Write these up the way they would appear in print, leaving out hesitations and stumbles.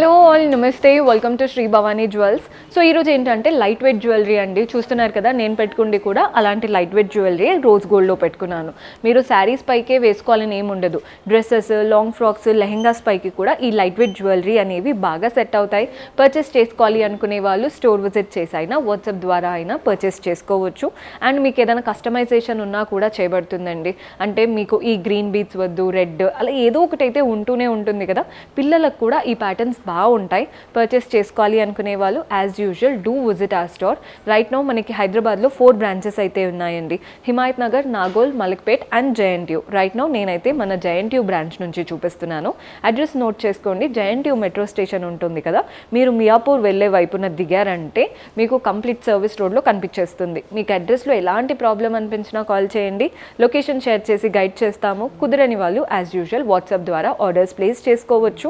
Hello all నమస్తే welcome to Shri Bhavani jewels. So ఈరోజు ఏంటంటే లైట్ వెయిట్ జ్యువెలరీ అండి. చూస్తున్నారు కదా, నేను పెట్టుకుంది కూడా అలాంటి లైట్ వెయిట్ జ్యువెలరీ రోజ్ గోల్డ్లో పెట్టుకున్నాను. మీరు శారీస్ పైకే వేసుకోవాలని ఏమి ఉండదు. డ్రెస్సెస్, లాంగ్ ఫ్రాక్స్, లెహెంగాస్ పైకి కూడా ఈ లైట్ వెయిట్ జ్యువెలరీ అనేవి బాగా సెట్ అవుతాయి. పర్చేస్ చేసుకోవాలి అనుకునే వాళ్ళు స్టోర్ విజిట్ చేసి అయినా వాట్సాప్ ద్వారా అయినా పర్చేస్ చేసుకోవచ్చు. అండ్ మీకు ఏదైనా కస్టమైజేషన్ ఉన్నా కూడా చేయబడుతుందండి. అంటే మీకు ఈ గ్రీన్ బీట్స్ వద్దు, రెడ్, అలా ఏదో ఒకటైతే ఉంటూనే ఉంటుంది కదా. పిల్లలకు కూడా ఈ ప్యాటర్న్స్ బాగుంటాయి. పర్చేస్ చేసుకోవాలి అనుకునే వాళ్ళు as usual do visit our store. Right now మనకి హైదరాబాద్లో 4 బ్రాంచెస్ అయితే ఉన్నాయండి. Himayat Nagar, Nagole, Malakpet and JNTU. Right now నేనైతే మన జేఎన్టీయూ బ్రాంచ్ నుంచి చూపిస్తున్నాను. అడ్రస్ నోట్ చేసుకోండి. జేఎన్టీయూ మెట్రో స్టేషన్ ఉంటుంది కదా, మీరు మియాపూర్ వెళ్ళే వైపున దిగారంటే మీకు కంప్లీట్ సర్వీస్ రోడ్లో కనిపించేస్తుంది. మీకు అడ్రస్లో ఎలాంటి ప్రాబ్లం అనిపించినా కాల్ చేయండి. లొకేషన్ షేర్ చేసి గైడ్ చేస్తాము. కుదరని వాళ్ళు యాజ్ యూజువల్ వాట్సాప్ ద్వారా ఆర్డర్స్ ప్లేస్ చేసుకోవచ్చు.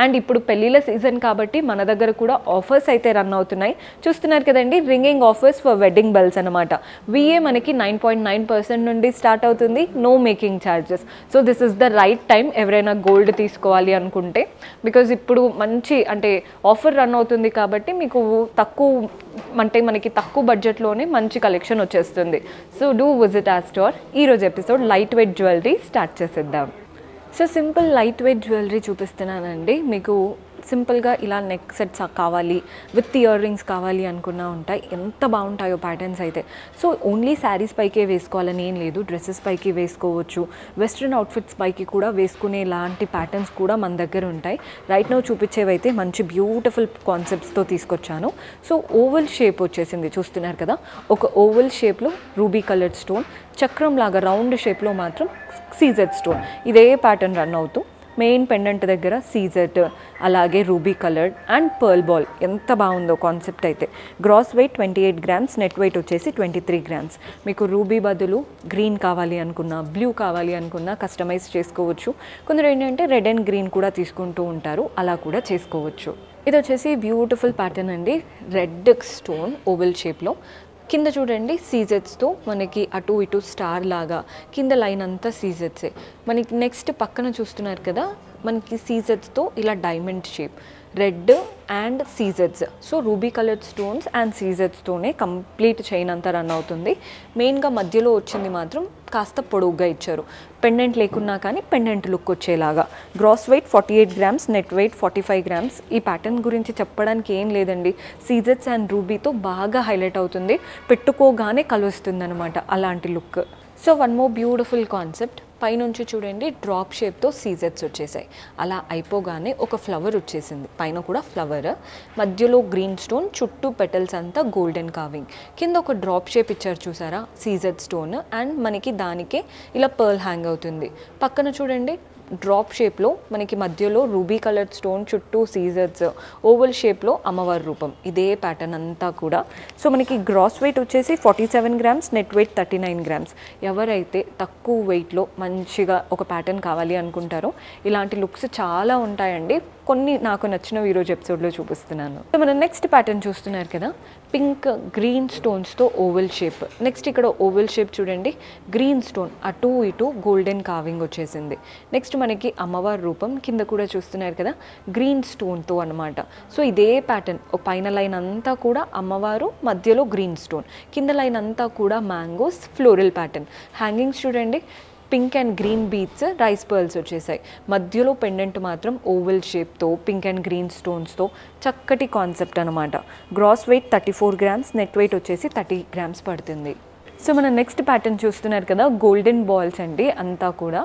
అండ్ ఇప్పుడు పెళ్ళిళ్ళ సీజన్ కాబట్టి మన దగ్గర కూడా ఆఫర్స్ అయితే రన్ అవుతున్నాయి. చూస్తున్నారు కదండి, ringing offers for wedding bells అనమాట. విఏ మనకి 9.9% నుండి స్టార్ట్ అవుతుంది. No making charges. So this is the right time ఎవరైనా గోల్డ్ తీసుకోవాలి అనుకుంటే. బికాజ్ ఇప్పుడు మంచి అంటే ఆఫర్ రన్ అవుతుంది కాబట్టి మీకు మనకి తక్కువ బడ్జెట్లోనే మంచి కలెక్షన్ వచ్చేస్తుంది. So do visit our store. ఈరోజు episode light weight jewellery start చేసేద్దాం. So simple light weight jewellery చూపిస్తున్నానండి. మీకు సింపుల్గా ఇలా నెక్ సెట్స్ కావాలి, విత్ ఇయర్ రింగ్స్ కావాలి అనుకున్నా ఉంటాయి. ఎంత బాగుంటాయో ప్యాటర్న్స్ అయితే. సో ఓన్లీ శారీస్ పైకే వేసుకోవాలని ఏం లేదు, డ్రెస్సెస్ పైకి వేసుకోవచ్చు. వెస్ట్రన్ అవుట్ఫిట్స్ పైకి కూడా వేసుకునే లాంటి ప్యాటర్న్స్ కూడా మన దగ్గర ఉంటాయి. రైట్ నౌ చూపించేవైతే మంచి బ్యూటిఫుల్ కాన్సెప్ట్స్తో తీసుకొచ్చాను. సో ఓవల్ షేప్ వచ్చేసింది, చూస్తున్నారు కదా. ఒక ఓవల్ షేప్లో రూబీ కలర్డ్ స్టోన్, చక్రం లాగా రౌండ్ షేప్లో మాత్రం సీజెడ్ స్టోన్. ఇదే ప్యాటర్న్ రన్ అవుతూ మెయిన్ పెండెంట్ దగ్గర సీజెడ్, అలాగే ruby coloured and pearl ball. ఎంత బాగుందో కాన్సెప్ట్ అయితే. Gross weight 28 grams, net weight వచ్చేసి 23 గ్రామ్స్. మీకు రూబీ బదులు గ్రీన్ కావాలి అనుకున్నా, బ్లూ కావాలి అనుకున్నా కస్టమైజ్ చేసుకోవచ్చు. కొందరు ఏంటంటే రెడ్ అండ్ గ్రీన్ కూడా తీసుకుంటూ ఉంటారు, అలా కూడా చేసుకోవచ్చు. ఇది వచ్చేసి బ్యూటిఫుల్ ప్యాటర్న్ అండి. రెడ్ స్టోన్ ఓవెల్ షేప్లో, కింద చూడండి సీజెట్స్తో మనకి అటు ఇటు స్టార్ లాగా, కింద లైన్ అంతా సీజెట్సే. మనకి నెక్స్ట్ పక్కన చూస్తున్నారు కదా, మనకి సీజెట్స్తో ఇలా డైమండ్ షేప్, రెడ్ అండ్ సీజెట్స్. So ruby coloured stones and సీజెట్స్తోనే కంప్లీట్ చైన్ అంతా రన్ అవుతుంది. మెయిన్గా మధ్యలో వచ్చింది మాత్రం కాస్త పొడవుగా ఇచ్చారు, పెండెంట్ లేకున్నా కానీ పెండెంట్ లుక్ వచ్చేలాగా. Gross weight 48 grams, net weight 45 grams. ఈ ప్యాటర్న్ గురించి చెప్పడానికి ఏం లేదండి. సీజెట్స్ అండ్ రూబీతో బాగా హైలైట్ అవుతుంది, పెట్టుకోగానే కలుస్తుంది అనమాట అలాంటి look. So one more beautiful concept. పైనుంచి చూడండి డ్రాప్ షేప్తో సీజెట్స్ వచ్చేసాయి. అలా అయిపోగానే ఒక ఫ్లవర్ వచ్చేసింది, పైన కూడా ఫ్లవర్, మధ్యలో గ్రీన్ స్టోన్, చుట్టూ పెటల్స్ అంతా గోల్డెన్ కార్వింగ్. కింద ఒక డ్రాప్ షేప్ ఇచ్చారు చూసారా, సీజెడ్ స్టోన్, అండ్ మనకి దానికే ఇలా పర్ల్ హ్యాంగ్ అవుతుంది. పక్కన చూడండి డ్రాప్ షేప్లో మనకి మధ్యలో రూబీ కలర్ స్టోన్, చుట్టూ సీజర్స్, ఓవల్ షేప్లో అమ్మవారి రూపం. ఇదే ప్యాటర్న్ అంతా కూడా. సో మనకి గ్రాస్ వెయిట్ వచ్చేసి 47 గ్రామ్స్, నెట్ వెయిట్ 39 గ్రామ్స్. ఎవరైతే తక్కువ వెయిట్లో మంచిగా ఒక ప్యాటర్న్ కావాలి అనుకుంటారో ఇలాంటి లుక్స్ చాలా ఉంటాయండి. కొన్ని నాకు నచ్చినవి ఈరోజు ఎపిసోడ్లో చూపిస్తున్నాను. సో మనం నెక్స్ట్ ప్యాటర్న్ చూస్తున్నారు కదా, పింక్ గ్రీన్ స్టోన్స్తో ఓవెల్ షేప్. నెక్స్ట్ ఇక్కడ ఓవెల్ షేప్ చూడండి, గ్రీన్ స్టోన్, అటు ఇటు గోల్డెన్ కార్వింగ్ వచ్చేసింది. నెక్స్ట్ మనకి అమ్మవారి రూపం, కింద కూడా చూస్తున్నారు కదా గ్రీన్ స్టోన్తో అనమాట. సో ఇదే ప్యాటర్న్, పైన లైన్ అంతా కూడా అమ్మవారు, మధ్యలో గ్రీన్ స్టోన్, కింద లైన్ అంతా కూడా మ్యాంగోస్, ఫ్లోరల్ ప్యాటర్న్. హ్యాంగింగ్స్ చూడండి, pink and green beads, rice pearls వచ్చేసాయి. మధ్యలో పెండెంట్ మాత్రం ఓవెల్ షేప్తో పింక్ అండ్ గ్రీన్ స్టోన్స్తో చక్కటి కాన్సెప్ట్ అనమాట. Gross weight 34 grams, net weight వచ్చేసి 30 గ్రామ్స్ పడుతుంది. సో మన నెక్స్ట్ ప్యాటర్న్ చూస్తున్నారు కదా, గోల్డెన్ బాల్స్ అండి. అంతా కూడా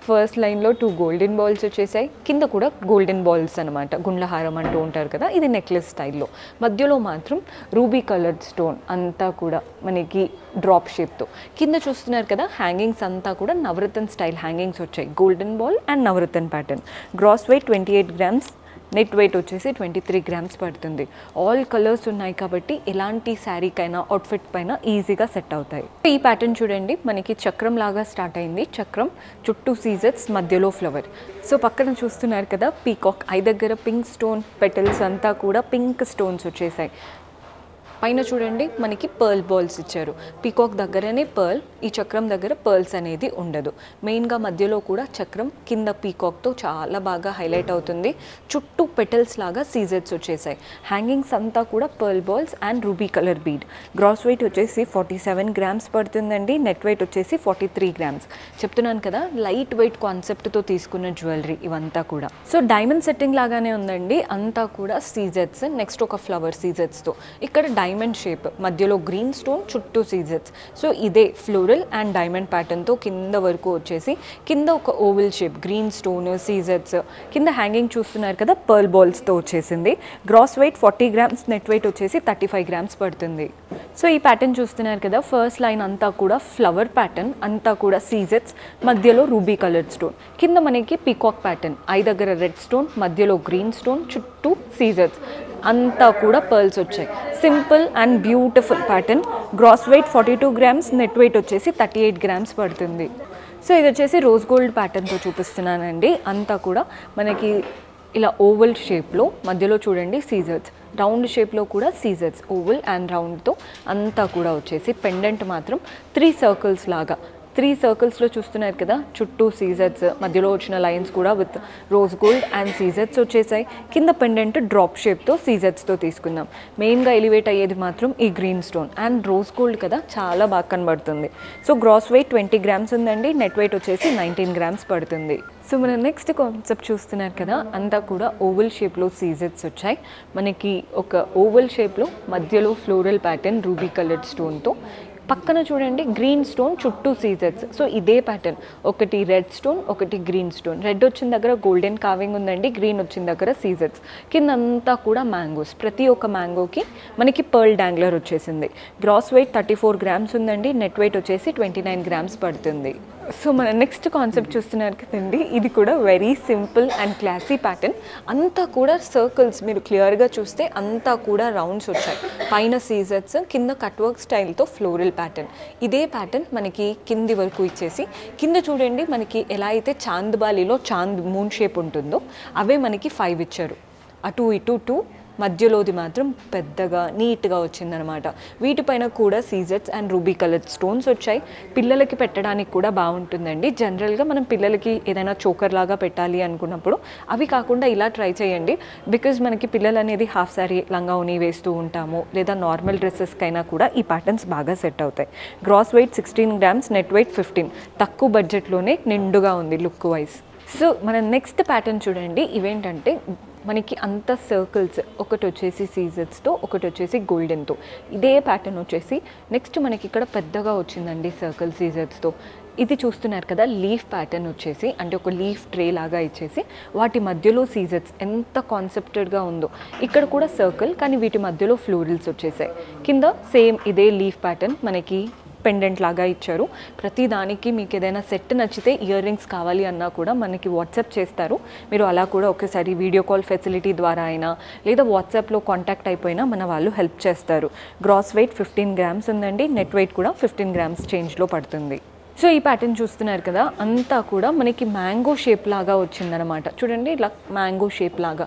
ఫస్ట్ లైన్లో 2 గోల్డెన్ బాల్స్ వచ్చేసాయి, కింద కూడా గోల్డెన్ బాల్స్ అనమాట. గుండ్లహారం అంటూ ఉంటారు కదా, ఇది నెక్లెస్ స్టైల్లో. మధ్యలో మాత్రం రూబీ కలర్డ్ స్టోన్ అంతా కూడా మనకి డ్రాప్ షేప్తో. కింద చూస్తున్నారు కదా హ్యాంగింగ్స్ అంతా కూడా నవరత్న స్టైల్ హ్యాంగింగ్స్ వచ్చాయి, golden ball and navaratna pattern. Gross weight 28 grams, net weight వచ్చేసి 23 గ్రామ్స్ పడుతుంది. ఆల్ కలర్స్ ఉన్నాయి కాబట్టి ఎలాంటి శారీకైనా అవుట్ఫిట్ పైన ఈజీగా సెట్ అవుతాయి. ఈ ప్యాటర్న్ చూడండి, మనకి చక్రం లాగా స్టార్ట్ అయింది. చక్రం చుట్టూ సీజెట్స్, మధ్యలో ఫ్లవర్. సో పక్కన చూస్తున్నారు కదా పీకాక్, ఐ దగ్గర పింక్ స్టోన్ పెటల్స్ అంతా కూడా పింక్ స్టోన్స్ వచ్చేసాయి. పైన చూడండి మనకి పర్ల్ బాల్స్ ఇచ్చారు. పీకాక్ దగ్గరనే పర్ల్, ఈ చక్రం దగ్గర పర్ల్స్ అనేది ఉండదు. మెయిన్గా మధ్యలో కూడా చక్రం, కింద పీకాక్తో చాలా బాగా హైలైట్ అవుతుంది. చుట్టూ పెటల్స్ లాగా సీజెట్స్ వచ్చేసాయి. హ్యాంగింగ్స్ అంతా కూడా pearl balls and ruby colour bead. Gross weight వచ్చేసి 47 గ్రామ్స్ పడుతుందండి. నెట్ వెయిట్ వచ్చేసి 43 గ్రామ్స్. చెప్తున్నాను కదా, లైట్ వెయిట్ కాన్సెప్ట్తో తీసుకున్న జ్యువెలరీ ఇవంతా కూడా. సో డైమండ్ సెట్టింగ్ లాగానే ఉందండి. అంతా కూడా సీజెట్స్, నెక్స్ట్ ఒక ఫ్లవర్ సీజెట్స్తో. ఇక్కడ డైమండ్ షేప్, మధ్యలో గ్రీన్ స్టోన్, చుట్టూ సీజెట్స్. సో ఇదే ఫ్లోరల్ అండ్ డైమండ్ ప్యాటర్న్తో కింద వరకు వచ్చేసి, కింద ఒక ఓవెల్ షేప్, గ్రీన్ స్టోన్, సీజెట్స్, కింద హ్యాంగింగ్ చూస్తున్నారు కదా పర్ల్ బాల్స్తో వచ్చేసింది. Gross weight 40 grams, net weight వచ్చేసి 35 గ్రామ్స్ పడుతుంది. సో ఈ ప్యాటర్న్ చూస్తున్నారు కదా, ఫస్ట్ లైన్ అంతా కూడా ఫ్లవర్ ప్యాటర్న్, అంతా కూడా సీజెట్స్, మధ్యలో రూబీ కలర్డ్ స్టోన్. కింద మనకి పీకాక్ ప్యాటర్న్, ఐ దగ్గర రెడ్ స్టోన్, మధ్యలో గ్రీన్ స్టోన్, చుట్టూ సీజెట్స్, అంతా కూడా పర్ల్స్ వచ్చాయి. Simple and beautiful pattern. Gross weight 42 grams, net weight వచ్చేసి 38 గ్రామ్స్ పడుతుంది. సో ఇది వచ్చేసి రోజ్ గోల్డ్ ప్యాటర్న్తో చూపిస్తున్నానండి. అంతా కూడా మనకి ఇలా ఓవల్ షేప్లో, మధ్యలో చూడండి సీజర్స్, రౌండ్ షేప్లో కూడా సీజర్స్, ఓవల్ అండ్ రౌండ్తో అంతా కూడా వచ్చేసి పెండెంట్ మాత్రం 3 సర్కిల్స్ లాగా, 3 సర్కిల్స్లో చూస్తున్నారు కదా, చుట్టూ సీజెట్స్, మధ్యలో వచ్చిన లైన్స్ కూడా విత్ రోజ్ గోల్డ్ అండ్ సీజెట్స్ వచ్చేసాయి. కింద పెండెంట్ డ్రాప్ షేప్తో సీజెట్స్తో తీసుకుందాం. మెయిన్గా ఎలివేట్ అయ్యేది మాత్రం ఈ green stone and rose gold కదా, చాలా బాగా కనబడుతుంది. సో గ్రాస్ వెయిట్ 20 గ్రామ్స్ ఉందండి. నెట్ వెయిట్ వచ్చేసి 19 గ్రామ్స్ పడుతుంది. సో మన నెక్స్ట్ కాన్సెప్ట్ చూస్తున్నారు కదా, అంతా కూడా ఓవల్ షేప్లో సీజెట్స్ వచ్చాయి. మనకి ఒక ఓవల్ షేప్లో మధ్యలో ఫ్లోరల్ ప్యాటర్న్ రూబీ కలర్డ్ స్టోన్తో, పక్కన చూడండి గ్రీన్ స్టోన్, చుట్టూ సీజెట్స్. సో ఇదే ప్యాటర్న్, ఒకటి రెడ్ స్టోన్, ఒకటి గ్రీన్ స్టోన్. రెడ్ వచ్చిన దగ్గర గోల్డెన్ కావింగ్ ఉందండి, గ్రీన్ వచ్చిన దగ్గర సీజెట్స్. కింద అంతా కూడా మ్యాంగోస్, ప్రతి ఒక్క మ్యాంగోకి మనకి పర్ల్ డాంగ్లర్ వచ్చేసింది. గ్రాస్ వెయిట్ 34 గ్రామ్స్ ఉందండి. నెట్ వెయిట్ వచ్చేసి 29 గ్రామ్స్ పడుతుంది. సో మన నెక్స్ట్ కాన్సెప్ట్ చూస్తున్నారు కదండి, ఇది కూడా very simple and classy pattern. అంతా కూడా సర్కిల్స్, మీరు క్లియర్గా చూస్తే అంతా కూడా రౌండ్స్ వచ్చాయి. పైన సీజెట్స్, కింద కట్ వర్క్ స్టైల్తో ఫ్లోరల్ ప్యాటర్న్. ఇదే ప్యాటర్న్ మనకి కింది వరకు ఇచ్చేసి, కింద చూడండి మనకి ఎలా అయితే చాంద్బాలిలో చాంద్ మూన్ షేప్ ఉంటుందో అవే మనకి 5 ఇచ్చారు. అటు ఇటు 2, మధ్యలోది మాత్రం పెద్దగా నీట్గా వచ్చిందనమాట. వీటిపైన కూడా సీజెట్స్ అండ్ రూబీ కలర్డ్ స్టోన్స్ వచ్చాయి. పిల్లలకి పెట్టడానికి కూడా బాగుంటుందండి. జనరల్గా మనం పిల్లలకి ఏదైనా చోకర్ లాగా పెట్టాలి అనుకున్నప్పుడు అవి కాకుండా ఇలా ట్రై చేయండి. బికాజ్ మనకి పిల్లలు అనేది హాఫ్ శారీ, లంగా ఉని వేస్తూ ఉంటాము, లేదా నార్మల్ డ్రెస్సెస్కైనా కూడా ఈ ప్యాటర్న్స్ బాగా సెట్ అవుతాయి. Gross weight 16 grams, net weight 15. తక్కువ బడ్జెట్లోనే నిండుగా ఉంది లుక్ వైజ్. సో మన నెక్స్ట్ ప్యాటర్న్ చూడండి, ఇవేంటంటే మనకి అంత సర్కిల్స్, ఒకటి వచ్చేసి సీజెట్స్తో, ఒకటి వచ్చేసి గోల్డెన్తో. ఇదే ప్యాటర్న్ వచ్చేసి నెక్స్ట్ మనకి ఇక్కడ పెద్దగా వచ్చిందండి సర్కిల్ సీజెట్స్తో. ఇది చూస్తున్నారు కదా, లీఫ్ ప్యాటర్న్ వచ్చేసి, అంటే ఒక లీఫ్ ట్రే లాగా ఇచ్చేసి వాటి మధ్యలో సీజెట్స్ ఎంత కాన్సెప్టెడ్గా ఉందో. ఇక్కడ కూడా సర్కిల్, కానీ వీటి మధ్యలో ఫ్లోరల్స్ వచ్చేసాయి. కింద సేమ్ ఇదే లీఫ్ ప్యాటర్న్ మనకి పెండెంట్ లాగా ఇచ్చారు. ప్రతి దానికి మీకు ఏదైనా సెట్ నచ్చితే, ఇయర్ రింగ్స్ కావాలి అన్నా కూడా మనకి వాట్సాప్ చేస్తారు. మీరు అలా కూడా ఒకసారి వీడియో కాల్ ఫెసిలిటీ ద్వారా అయినా, లేదా వాట్సాప్లో కాంటాక్ట్ అయిపోయినా మన వాళ్ళు హెల్ప్ చేస్తారు. గ్రాస్ వెయిట్ 15 గ్రామ్స్ ఉందండి. నెట్ వెయిట్ కూడా 15 గ్రామ్స్ చేంజ్లో పడుతుంది. సో ఈ ప్యాటర్న్ చూస్తున్నారు కదా, అంతా కూడా మనకి మ్యాంగో షేప్ లాగా వచ్చిందనమాట. చూడండి ఇలా మ్యాంగో షేప్ లాగా,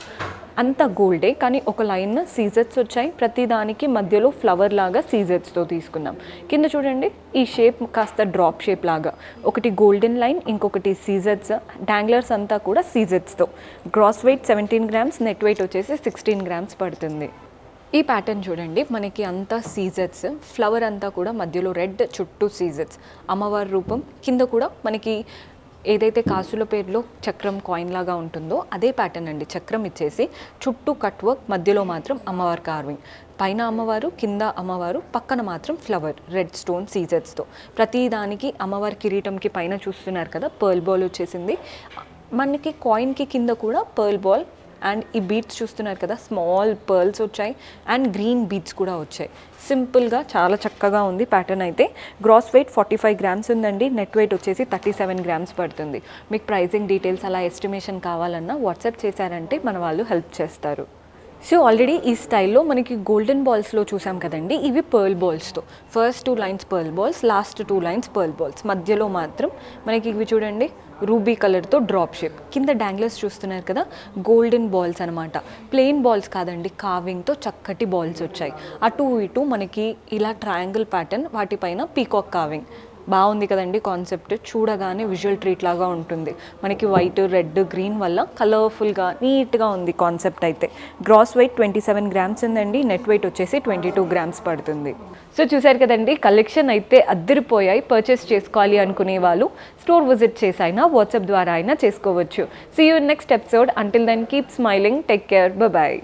అంతా గోల్డే, కానీ ఒక లైన్ సీజెట్స్ వచ్చాయి. ప్రతి దానికి మధ్యలో ఫ్లవర్ లాగా సీజెట్స్తో తీసుకున్నాం. కింద చూడండి ఈ షేప్ కాస్త డ్రాప్ షేప్ లాగా, ఒకటి గోల్డెన్ లైన్, ఇంకొకటి సీజెట్స్, డాంగ్లర్స్ అంతా కూడా సీజెట్స్తో. Gross weight 17 grams, net weight వచ్చేసి 16 గ్రామ్స్ పడుతుంది. ఈ ప్యాటర్న్ చూడండి, మనకి అంతా సీజెట్స్, ఫ్లవర్ అంతా కూడా మధ్యలో రెడ్, చుట్టూ సీజెట్స్, అమ్మవారి రూపం. కింద కూడా మనకి ఏదైతే కాసుల పేరులో చక్రం కాయిన్ లాగా ఉంటుందో అదే ప్యాటర్న్ అండి. చక్రం ఇచ్చేసి చుట్టూ కట్ వర్క్, మధ్యలో మాత్రం అమ్మవారి కార్వింగ్. పైన అమ్మవారు, కింద అమ్మవారు, పక్కన మాత్రం ఫ్లవర్, రెడ్ స్టోన్ సీజెట్స్తో. ప్రతి దానికి అమ్మవారి కిరీటంకి పైన చూస్తున్నారు కదా పర్ల్ బాల్ వచ్చేసింది. మనకి కాయిన్కి కింద కూడా పర్ల్ బాల్ అండ్ ఈ బీడ్స్ చూస్తున్నారు కదా, స్మాల్ పర్ల్స్ వచ్చాయి అండ్ గ్రీన్ బీడ్స్ కూడా వచ్చాయి. సింపుల్గా చాలా చక్కగా ఉంది ప్యాటర్న్ అయితే. గ్రాస్ వెయిట్ 45 గ్రామ్స్ ఉందండి. నెట్ వెయిట్ వచ్చేసి 37 గ్రామ్స్ పడుతుంది. మీకు ప్రైజింగ్ డీటెయిల్స్ అలా ఎస్టిమేషన్ కావాలన్నా వాట్సాప్ చేశారంటే మన వాళ్ళు హెల్ప్ చేస్తారు. సో ఆల్రెడీ ఈ స్టైల్లో మనకి గోల్డెన్ బాల్స్లో చూసాం కదండి, ఇవి pearl బాల్స్తో. First 2 lines pearl balls, last 2 lines pearl balls, మధ్యలో మాత్రం మనకి ఇవి చూడండి రూబీ కలర్తో డ్రాప్ షేప్. కింద డాంగ్లర్స్ చూస్తున్నారు కదా, గోల్డెన్ బాల్స్ అనమాట. ప్లెయిన్ బాల్స్ కాదండి, కావింగ్తో చక్కటి బాల్స్ వచ్చాయి. అటు ఇటు మనకి ఇలా ట్రయాంగిల్ ప్యాటర్న్, వాటిపైన పీకాక్ కావింగ్. బాగుంది కదండి కాన్సెప్ట్. చూడగానే విజువల్ ట్రీట్ లాగా ఉంటుంది. మనకి వైట్, రెడ్, గ్రీన్ వల్ల కలర్ఫుల్గా నీట్గా ఉంది కాన్సెప్ట్. అయితే గ్రాస్ వెయిట్ 27 గ్రామ్స్ ఉందండి, నెట్ వెయిట్ వచ్చేసి 22 గ్రామ్స్ పడుతుంది. సో చూసారు కదండి, కలెక్షన్ అయితే అద్దరిపోయాయి. పర్చేస్ చేసుకోవాలి అనుకునే వాళ్ళు స్టోర్ విజిట్ చేసి అయినా వాట్సాప్ ద్వారా అయినా చేసుకోవచ్చు. See you in next episode. Until then keep smiling, take care, bye.